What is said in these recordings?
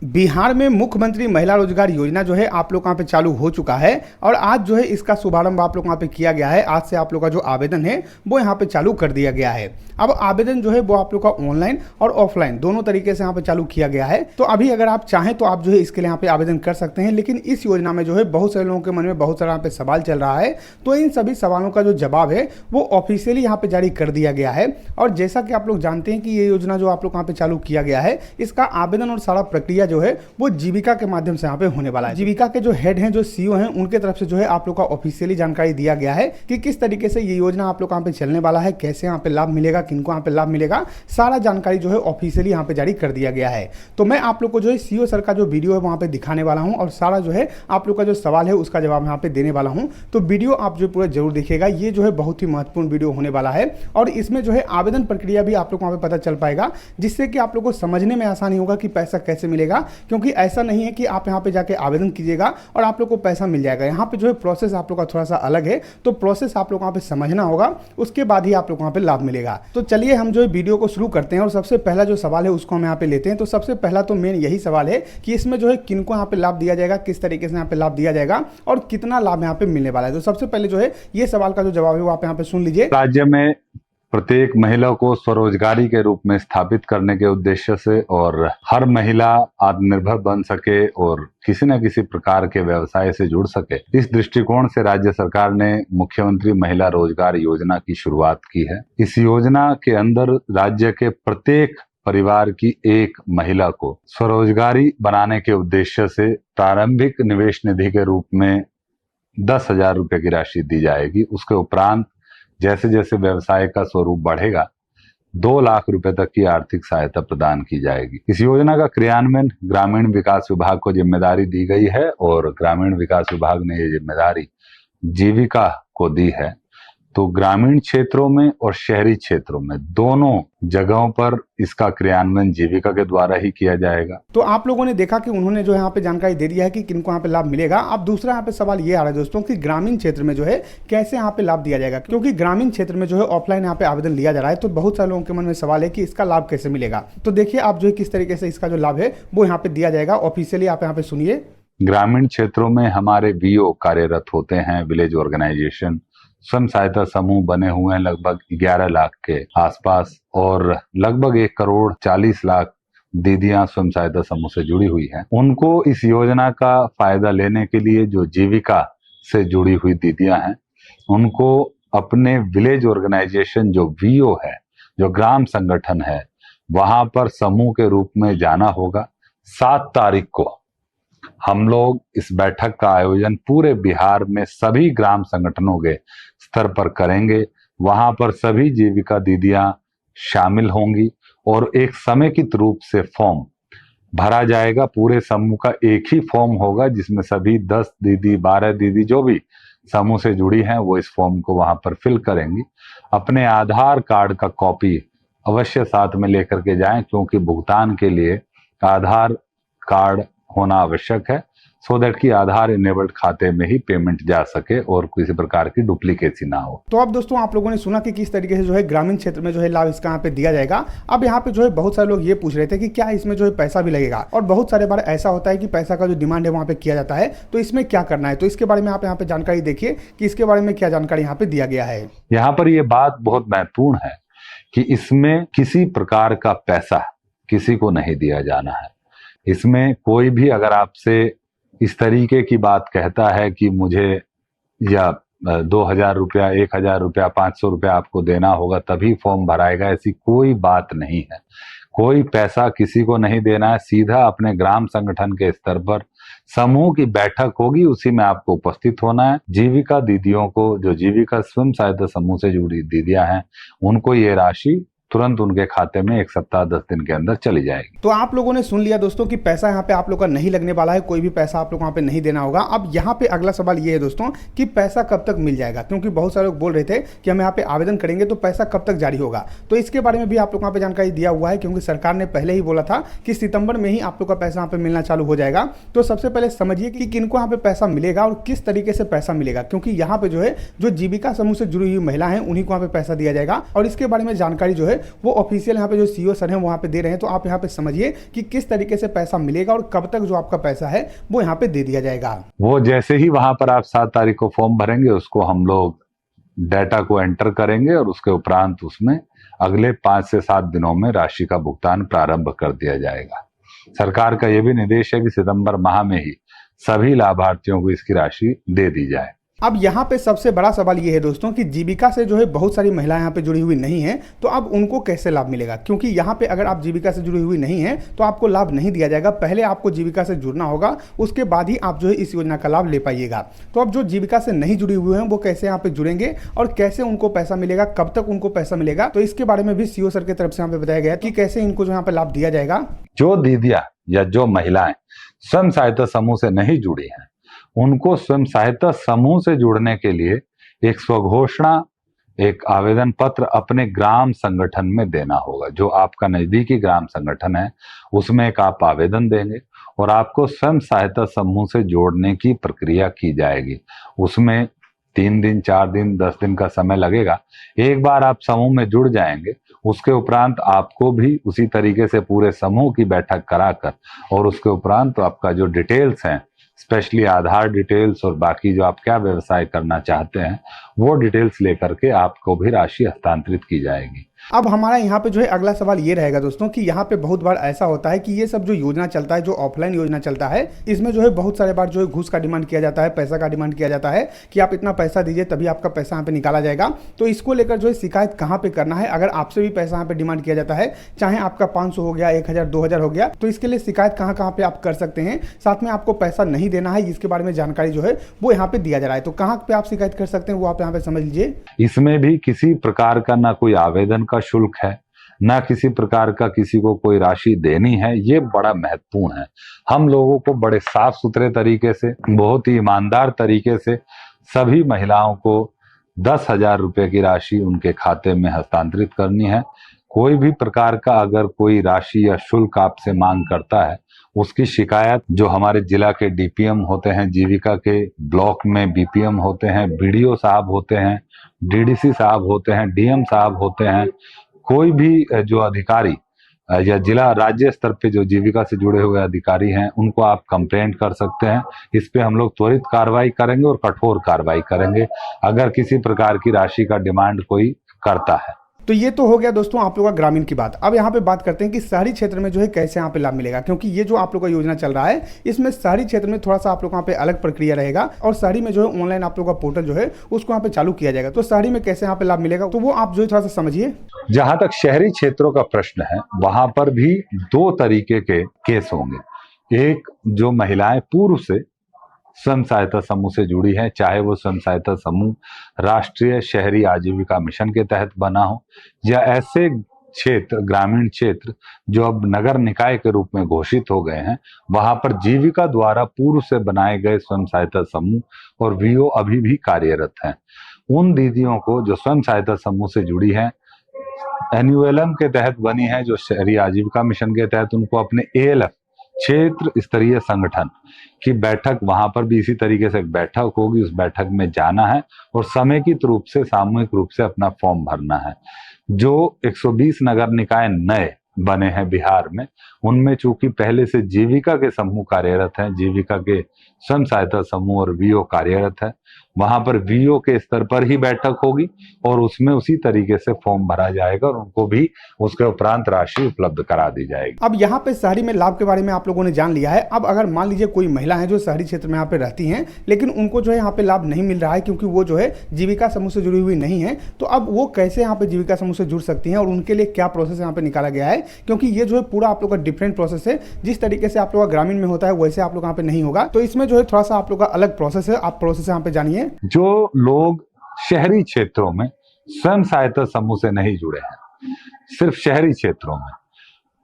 बिहार में मुख्यमंत्री महिला रोजगार योजना जो है आप लोग यहाँ पे चालू हो चुका है और आज जो है इसका शुभारंभ आप लोग यहाँ पे किया गया है। आज से आप लोग का जो आवेदन है वो यहाँ पे चालू कर दिया गया है। अब आवेदन जो है वो आप लोग का ऑनलाइन और ऑफलाइन दोनों तरीके से यहाँ पे चालू किया गया है। तो अभी अगर आप चाहें तो आप जो है इसके लिए यहाँ पे आवेदन कर सकते हैं। लेकिन इस योजना में जो है बहुत सारे लोगों के मन में बहुत सारा यहाँ पे सवाल चल रहा है, तो इन सभी सवालों का जो जवाब है वो ऑफिशियली यहाँ पे जारी कर दिया गया है। और जैसा कि आप लोग जानते हैं कि ये योजना जो आप लोग यहाँ पे चालू किया गया है, इसका आवेदन और सारा प्रक्रिया जो है वो जीविका के माध्यम से यहाँ पे होने वाला है। जीविका के जो हेड हैं, जो सीईओ हैं, उनके तरफ से जो है आप लोग का ऑफिशियली जानकारी दिया गया है कि किस तरीके से ये योजना आप लोग यहाँ पे चलने वाला है, कैसे यहाँ पे लाभ मिलेगा, किनको यहाँ पे लाभ मिलेगा, सारा जानकारी जो है ऑफिशियली यहाँ पे जारी कर दिया गया है। तो मैं आप लोग को जो है सीईओ सर का जो वीडियो है वहाँ पे दिखाने वाला हूँ और सारा जो है आप लोग का जो सवाल है उसका जवाब यहाँ पे देने वाला हूँ। तो वीडियो आप जो पूरा जरूर देखिएगा, ये जो है बहुत ही महत्वपूर्ण वीडियो होने वाला है और इसमें जो है आवेदन प्रक्रिया भी आप लोग वहाँ पे पता चल पाएगा, जिससे कि आप लोग को समझने में आसानी होगा कि पैसा कैसे मिलेगा। क्योंकि ऐसा नहीं है कि आप यहाँ पे जाके आवेदन कीजिएगा और आप लोग को पैसा मिल जाएगा। यहाँ पे जो है प्रोसेस आप लोग का थोड़ा सा अलग है, तो प्रोसेस आप लोग वहाँ पे समझना होगा, उसके बाद ही आप लोग वहाँ पे लाभ मिलेगा। तो चलिए हम जो है वीडियो को शुरू करते हैं और सबसे पहला जो सवाल है उसको हम यहाँ पे लेते हैं। तो सबसे पहला तो मेन यही सवाल है कि इसमें जो है किनको यहाँ पे लाभ दिया जाएगा, किस तरीके से यहाँ पे लाभ दिया जाएगा और कितना लाभ यहाँ पे मिलने वाला है। तो सबसे पहले जो है ये सवाल का जो जवाब है वो आप यहाँ पे सुन लीजिए। राज्य में प्रत्येक महिला को स्वरोजगारी के रूप में स्थापित करने के उद्देश्य से और हर महिला आत्मनिर्भर बन सके और किसी न किसी प्रकार के व्यवसाय से जुड़ सके, इस दृष्टिकोण से राज्य सरकार ने मुख्यमंत्री महिला रोजगार योजना की शुरुआत की है। इस योजना के अंदर राज्य के प्रत्येक परिवार की एक महिला को स्वरोजगारी बनाने के उद्देश्य से प्रारंभिक निवेश निधि के रूप में 10,000 रुपए की राशि दी जाएगी। उसके उपरांत जैसे जैसे व्यवसाय का स्वरूप बढ़ेगा 2 लाख रुपए तक की आर्थिक सहायता प्रदान की जाएगी। इस योजना का क्रियान्वयन ग्रामीण विकास विभाग को जिम्मेदारी दी गई है और ग्रामीण विकास विभाग ने ये जिम्मेदारी जीविका को दी है। तो ग्रामीण क्षेत्रों में और शहरी क्षेत्रों में दोनों जगहों पर इसका क्रियान्वयन जीविका के द्वारा ही किया जाएगा। तो आप लोगों ने देखा कि उन्होंने जो यहाँ पे जानकारी दे दिया है कि किनको यहाँ पे लाभ मिलेगा। अब दूसरा यहाँ पे सवाल ये आ रहा है दोस्तों कि ग्रामीण क्षेत्र में जो है कैसे यहाँ पे लाभ दिया जाएगा, क्योंकि ग्रामीण क्षेत्र में जो है ऑफलाइन यहाँ पे आवेदन लिया जा रहा है। तो बहुत सारे लोगों के मन में सवाल है कि इसका लाभ कैसे मिलेगा। तो देखिए आप जो है किस तरीके से इसका जो लाभ है वो यहाँ पे दिया जाएगा ऑफिशियली, आप यहाँ पे सुनिए। ग्रामीण क्षेत्रों में हमारे वीओ कार्यरत होते हैं, विलेज ऑर्गेनाइजेशन स्वयं सहायता समूह बने हुए हैं लगभग 11 लाख के आसपास और लगभग 1,40,00,000 दीदियां स्वयं सहायता समूह से जुड़ी हुई हैं। उनको इस योजना का फायदा लेने के लिए जो जीविका से जुड़ी हुई दीदियां हैं, उनको अपने विलेज ऑर्गेनाइजेशन जो वीओ है, जो ग्राम संगठन है, वहां पर समूह के रूप में जाना होगा। 7 तारीख को हम लोग इस बैठक का आयोजन पूरे बिहार में सभी ग्राम संगठनों के स्तर पर करेंगे। वहां पर सभी जीविका दीदियां शामिल होंगी और एक समेकित रूप से फॉर्म भरा जाएगा। पूरे समूह का एक ही फॉर्म होगा जिसमें सभी 10 दीदी 12 दीदी जो भी समूह से जुड़ी हैं वो इस फॉर्म को वहां पर फिल करेंगी। अपने आधार कार्ड का कॉपी अवश्य साथ में लेकर के जाएं, क्योंकि भुगतान के लिए आधार कार्ड होना आवश्यक है, सो दैट कि आधार इनेबल्ड खाते में ही पेमेंट जा सके और किसी प्रकार की डुप्लीकेसी ना हो। तो अब दोस्तों आप लोगों ने सुना कि किस तरीके से जो है ग्रामीण क्षेत्र में जो है लाभ इसका यहाँ पे दिया जाएगा। अब यहाँ पे जो है बहुत सारे लोग ये पूछ रहे थे कि क्या इसमें जो है पैसा भी लगेगा, और बहुत सारे बार ऐसा होता है कि पैसा का जो डिमांड है वहाँ पे किया जाता है, तो इसमें क्या करना है। तो इसके बारे में आप यहाँ पे जानकारी देखिए कि इसके बारे में क्या जानकारी यहाँ पे दिया गया है। यहाँ पर ये बात बहुत महत्वपूर्ण है कि इसमें किसी प्रकार का पैसा किसी को नहीं दिया जाना है। इसमें कोई भी अगर आपसे इस तरीके की बात कहता है कि मुझे या 2,000 रुपया, 1,000 रुपया, 500 रुपया आपको देना होगा तभी फॉर्म भराएगा, ऐसी कोई बात नहीं है। कोई पैसा किसी को नहीं देना है। सीधा अपने ग्राम संगठन के स्तर पर समूह की बैठक होगी, उसी में आपको उपस्थित होना है। जीविका दीदियों को, जो जीविका स्वयं सहायता समूह से जुड़ी दीदियां हैं, उनको ये राशि तुरंत उनके खाते में 1 सप्ताह 10 दिन के अंदर चली जाएगी। तो आप लोगों ने सुन लिया दोस्तों कि पैसा यहाँ पे आप लोग का नहीं लगने वाला है, कोई भी पैसा आप लोग वहाँ पे नहीं देना होगा। अब यहाँ पे अगला सवाल ये है दोस्तों कि पैसा कब तक मिल जाएगा, क्योंकि बहुत सारे लोग बोल रहे थे कि हम यहाँ पे आवेदन करेंगे तो पैसा कब तक जारी होगा। तो इसके बारे में भी आप लोग वहाँ पे जानकारी दिया हुआ है, क्योंकि सरकार ने पहले ही बोला था कि सितंबर में ही आप लोग का पैसा यहाँ पे मिलना चालू हो जाएगा। तो सबसे पहले समझिए कि किनको यहाँ पे पैसा मिलेगा और किस तरीके से पैसा मिलेगा, क्योंकि यहाँ पे जो है जो जीविका समूह से जुड़ी हुई महिला है उन्हीं को यहाँ पे पैसा दिया जाएगा और इसके बारे में जानकारी जो है वो ऑफिशियल यहाँ पे जो सीईओ सर हैं वहाँ पे दे रहे हैं। तो आप यहाँ पे समझिए कि किस तरीके से पैसा मिलेगा और कब तक जो आपका पैसा है वो यहाँ पे दे दिया जाएगा। वो जैसे ही वहां पर आप 7 तारीख को फॉर्म भरेंगे, उसको हम लोग डाटा को एंटर करेंगे और उसके उपरांत उसमें अगले 5 से 7 दिनों में राशि का भुगतान प्रारंभ कर दिया जाएगा। सरकार का यह भी निर्देश है कि सितंबर माह में ही सभी लाभार्थियों को इसकी राशि दे दी जाए। अब यहाँ पे सबसे बड़ा सवाल ये है दोस्तों कि जीविका से जो है बहुत सारी महिलाएं यहाँ पे जुड़ी हुई नहीं हैं, तो अब उनको कैसे लाभ मिलेगा? क्योंकि यहाँ पे अगर आप जीविका से जुड़ी हुई नहीं है तो आपको लाभ नहीं दिया जाएगा। पहले आपको जीविका से जुड़ना होगा, उसके बाद ही आप जो है इस योजना का लाभ ले पाइएगा। तो अब जो जीविका से नहीं जुड़ी हुए हैं वो कैसे यहाँ पे जुड़ेंगे और कैसे उनको पैसा मिलेगा, कब तक उनको पैसा मिलेगा, तो इसके बारे में भी सीईओ सर की तरफ से यहाँ पे बताया गया कि कैसे इनको जो यहाँ पे लाभ दिया जाएगा। जो दीदियां या जो महिलाएं स्वयं सहायता समूह से नहीं जुड़ी हैं, उनको स्वयं सहायता समूह से जुड़ने के लिए एक स्वघोषणा, एक आवेदन पत्र अपने ग्राम संगठन में देना होगा। जो आपका नजदीकी ग्राम संगठन है उसमें एक आप आवेदन देंगे और आपको स्वयं सहायता समूह से जोड़ने की प्रक्रिया की जाएगी। उसमें 3 दिन, 4 दिन, 10 दिन का समय लगेगा। एक बार आप समूह में जुड़ जाएंगे, उसके उपरांत आपको भी उसी तरीके से पूरे समूह की बैठक कराकर और उसके उपरांत आपका जो डिटेल्स हैं, स्पेशली आधार डिटेल्स और बाकी जो आप क्या व्यवसाय करना चाहते हैं वो डिटेल्स लेकर के आपको भी राशि हस्तांतरित की जाएगी। अब हमारा यहाँ पे जो है अगला सवाल ये रहेगा दोस्तों कि यहाँ पे बहुत बार ऐसा होता है कि ये सब जो योजना चलता है, जो ऑफलाइन योजना चलता है, इसमें जो है बहुत सारे बार जो है घूस का डिमांड किया जाता है, पैसा का डिमांड किया जाता है कि आप इतना पैसा दीजिए तभी आपका पैसा यहाँ पे निकाला जाएगा। तो इसको लेकर जो है शिकायत कहाँ पे करना है? अगर आपसे भी पैसा यहाँ पे डिमांड किया जाता है, चाहे आपका 500 हो गया, 1000, 2000 हो गया, तो इसके लिए शिकायत कहाँ कहाँ पे आप कर सकते हैं? साथ में आपको पैसा नहीं देना है, इसके बारे में जानकारी जो है वो यहाँ पे दिया जा रहा है। तो कहाँ पे आप शिकायत कर सकते हैं वो आप यहाँ पे समझ लीजिए। इसमें भी किसी प्रकार का ना कोई आवेदन का शुल्क है, ना किसी प्रकार का किसी को कोई राशि देनी है। ये बड़ा महत्वपूर्ण है। हम लोगों को बड़े साफ सुथरे तरीके से, बहुत ही ईमानदार तरीके से सभी महिलाओं को 10,000 रुपए की राशि उनके खाते में हस्तांतरित करनी है। कोई भी प्रकार का अगर कोई राशि या शुल्क आपसे मांग करता है, उसकी शिकायत जो हमारे जिला के डीपीएम होते हैं, जीविका के ब्लॉक में बीपीएम होते हैं, बीडीओ साहब होते हैं, डीडीसी साहब होते हैं, डीएम साहब होते हैं, कोई भी जो अधिकारी या जिला राज्य स्तर पे जो जीविका से जुड़े हुए अधिकारी हैं, उनको आप कंप्लेंट कर सकते हैं। इस पे हम लोग त्वरित कार्रवाई करेंगे और कठोर कार्रवाई करेंगे अगर किसी प्रकार की राशि का डिमांड कोई करता है। तो ये तो हो गया दोस्तों आप लोगों का ग्रामीण की बात। अब यहाँ पे बात करते हैं कि शहरी क्षेत्र में जो है कैसे यहाँ पे लाभ मिलेगा, क्योंकि ये जो आप लोग का योजना चल रहा है इसमें शहरी क्षेत्र में थोड़ा सा आप लोग यहाँ पे अलग प्रक्रिया रहेगा और शहरी में जो है ऑनलाइन आप लोग का पोर्टल जो है उसको यहाँ पे चालू किया जाएगा। तो शहरी में कैसे यहाँ पे लाभ मिलेगा तो वो आप जो है थोड़ा सा समझिए। जहां तक शहरी क्षेत्रों का प्रश्न है, वहां पर भी 2 तरीके के केस होंगे। एक, जो महिलाएं पूर्व से स्वयं सहायता समूह से जुड़ी है, चाहे वो स्वयं सहायता समूह राष्ट्रीय शहरी आजीविका मिशन के तहत बना हो या ऐसे क्षेत्र, ग्रामीण क्षेत्र जो अब नगर निकाय के रूप में घोषित हो गए हैं, वहां पर जीविका द्वारा पूर्व से बनाए गए स्वयं सहायता समूह और वीओ अभी भी कार्यरत हैं। उन दीदियों को जो स्वयं सहायता समूह से जुड़ी हैं, एनयूएलएम के तहत बनी है, जो शहरी आजीविका मिशन के तहत, उनको अपने एएलएफ क्षेत्र स्तरीय संगठन की बैठक, वहां पर भी इसी तरीके से एक बैठक होगी, उस बैठक में जाना है और समेकित रूप से, सामूहिक रूप से अपना फॉर्म भरना है। जो 120 नगर निकाय नए बने हैं बिहार में, उनमें चूंकि पहले से जीविका के समूह कार्यरत हैं, जीविका के स्वयं सहायता समूह और वीओ कार्यरत है, वहां पर वीओ के स्तर पर ही बैठक होगी और उसमें उसी तरीके से फॉर्म भरा जाएगा और उनको भी उसके उपरांत राशि उपलब्ध करा दी जाएगी। अब यहाँ पे शहरी में लाभ के बारे में आप लोगों ने जान लिया है। अब अगर मान लीजिए कोई महिला है जो शहरी क्षेत्र में यहाँ पे रहती हैं, लेकिन उनको जो है यहाँ पे लाभ नहीं मिल रहा है क्योंकि वो जो है जीविका समूह से जुड़ी हुई नहीं है, तो अब वो कैसे यहाँ पे जीविका समूह से जुड़ सकती हैं और उनके लिए क्या प्रोसेस यहाँ पे निकाला गया है? क्योंकि ये जो है पूरा आप लोग का डिफरेंट प्रोसेस है। जिस तरीके से आप लोग का ग्रामीण में होता है वैसे आप लोग यहाँ पे नहीं होगा, तो इसमें जो है थोड़ा सा आप लोग का अलग प्रोसेस है। आप प्रोसेस यहाँ पे जानिए। जो लोग शहरी क्षेत्रों में स्वयं सहायता समूह से नहीं जुड़े हैं, सिर्फ शहरी क्षेत्रों में,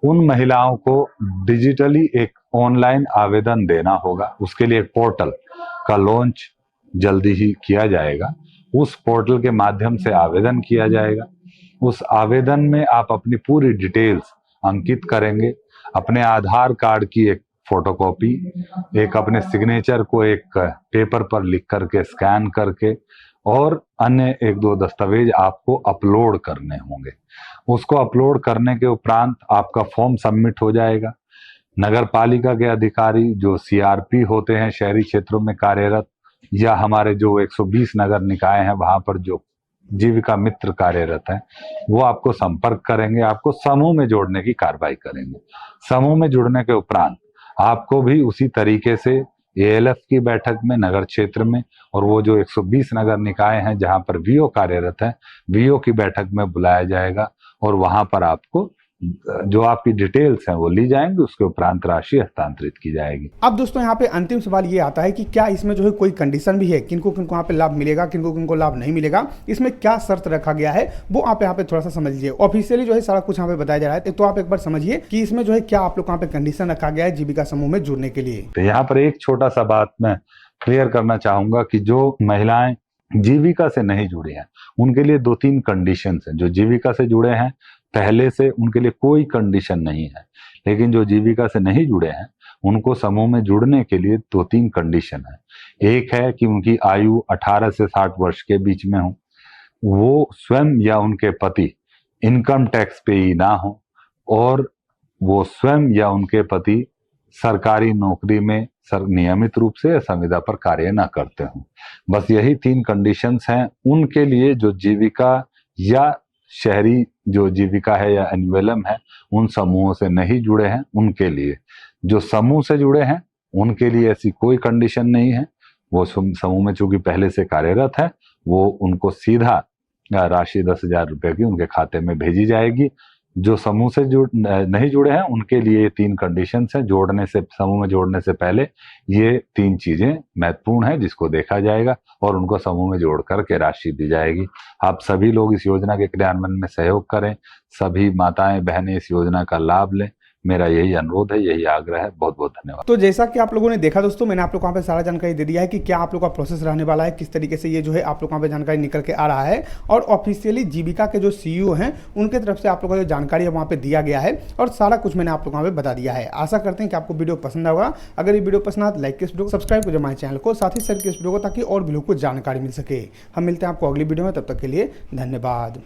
उन महिलाओं को डिजिटली एक ऑनलाइन आवेदन देना होगा। उसके लिए एक पोर्टल का लॉन्च जल्दी ही किया जाएगा। उस पोर्टल के माध्यम से आवेदन किया जाएगा। उस आवेदन में आप अपनी पूरी डिटेल्स अंकित करेंगे, अपने आधार कार्ड की एक फोटोकॉपी, एक अपने सिग्नेचर को एक पेपर पर लिख करके स्कैन करके और अन्य 1-2 दस्तावेज आपको अपलोड करने होंगे। उसको अपलोड करने के उपरांत आपका फॉर्म सबमिट हो जाएगा। नगर पालिका के अधिकारी जो सीआरपी होते हैं शहरी क्षेत्रों में कार्यरत, या हमारे जो 120 नगर निकाय हैं वहां पर जो जीविका मित्र कार्यरत हैं, वो आपको संपर्क करेंगे, आपको समूह में जोड़ने की कार्रवाई करेंगे। समूह में जुड़ने के उपरांत आपको भी उसी तरीके से एएलएफ की बैठक में नगर क्षेत्र में, और वो जो 120 नगर निकाय हैं जहां पर वीओ कार्यरत है, वीओ की बैठक में बुलाया जाएगा और वहां पर आपको जो आपकी डिटेल्स हैं वो ली जाएंगी, उसके उपरांत राशि हस्तांतरित की जाएगी। अब दोस्तों यहाँ पे अंतिम सवाल ये आता है कि क्या इसमें जो है कोई कंडीशन भी है, किनको किनको यहाँ पे लाभ मिलेगा, किनको किनको लाभ नहीं मिलेगा, इसमें क्या शर्त रखा गया है, वो आप यहाँ पे थोड़ा सा समझ लीजिए। ऑफिशियली जो है सारा कुछ यहाँ पे बताया जा रहा है, तो आप एक बार समझिए कि इसमें जो है क्या आप लोग यहाँ पे कंडीशन रखा गया है जीविका समूह में जुड़ने के लिए। तो यहाँ पर एक छोटा सा बात मैं क्लियर करना चाहूंगा कि जो महिलाएं जीविका से नहीं जुड़ी हैं उनके लिए 2-3 कंडीशंस हैं। जो जीविका से जुड़े हैं पहले से, उनके लिए कोई कंडीशन नहीं है, लेकिन जो जीविका से नहीं जुड़े हैं उनको समूह में जुड़ने के लिए 2-3 कंडीशन है। एक है कि उनकी आयु 18 से 60 वर्ष के बीच में हो, वो स्वयं या उनके पति इनकम टैक्स पेई ना हो, और वो स्वयं या उनके पति सरकारी नौकरी में नियमित रूप से संविदा पर कार्य न करते हों। बस यही 3 कंडीशंस हैं उनके लिए जो जीविका या शहरी जो जीविका है या एन्युअलम है उन समूहों से नहीं जुड़े हैं उनके लिए। जो समूह से जुड़े हैं उनके लिए ऐसी कोई कंडीशन नहीं है। वो समूह में चूंकि पहले से कार्यरत है, वो उनको सीधा राशि 10,000 रुपए की उनके खाते में भेजी जाएगी। जो समूह से नहीं जुड़े हैं उनके लिए ये 3 कंडीशंस हैं। जोड़ने से, समूह में जोड़ने से पहले ये 3 चीजें महत्वपूर्ण है जिसको देखा जाएगा और उनको समूह में जोड़ करके राशि दी जाएगी। आप सभी लोग इस योजना के क्रियान्वयन में सहयोग करें, सभी माताएं बहनें इस योजना का लाभ लें, मेरा यही अनुरोध है, यही आग्रह है। बहुत बहुत धन्यवाद। तो जैसा कि आप लोगों ने देखा दोस्तों, मैंने आप लोगों को यहाँ पे सारा जानकारी दे दिया है कि क्या आप लोग का प्रोसेस रहने वाला है, किस तरीके से ये जो है आप लोग यहाँ पे जानकारी निकल के आ रहा है, और ऑफिशियली जीविका के जो सीईओ हैं उनके तरफ से आप लोगों को जो जानकारी है वहाँ पे दिया गया है, और सारा कुछ मैंने आप लोग यहाँ पे बता दिया है। आशा करते हैं कि आपको वीडियो पसंद होगा। अगर ये वीडियो पसंद आए तो लाइक, इस वीडियो को सब्सक्राइब करो हमारे चैनल को, साथ ही शेयर किया इस वीडियो को, ताकि और भी लोगों को जानकारी मिल सके। हम मिलते हैं आपको अगली वीडियो में, तब तक के लिए धन्यवाद।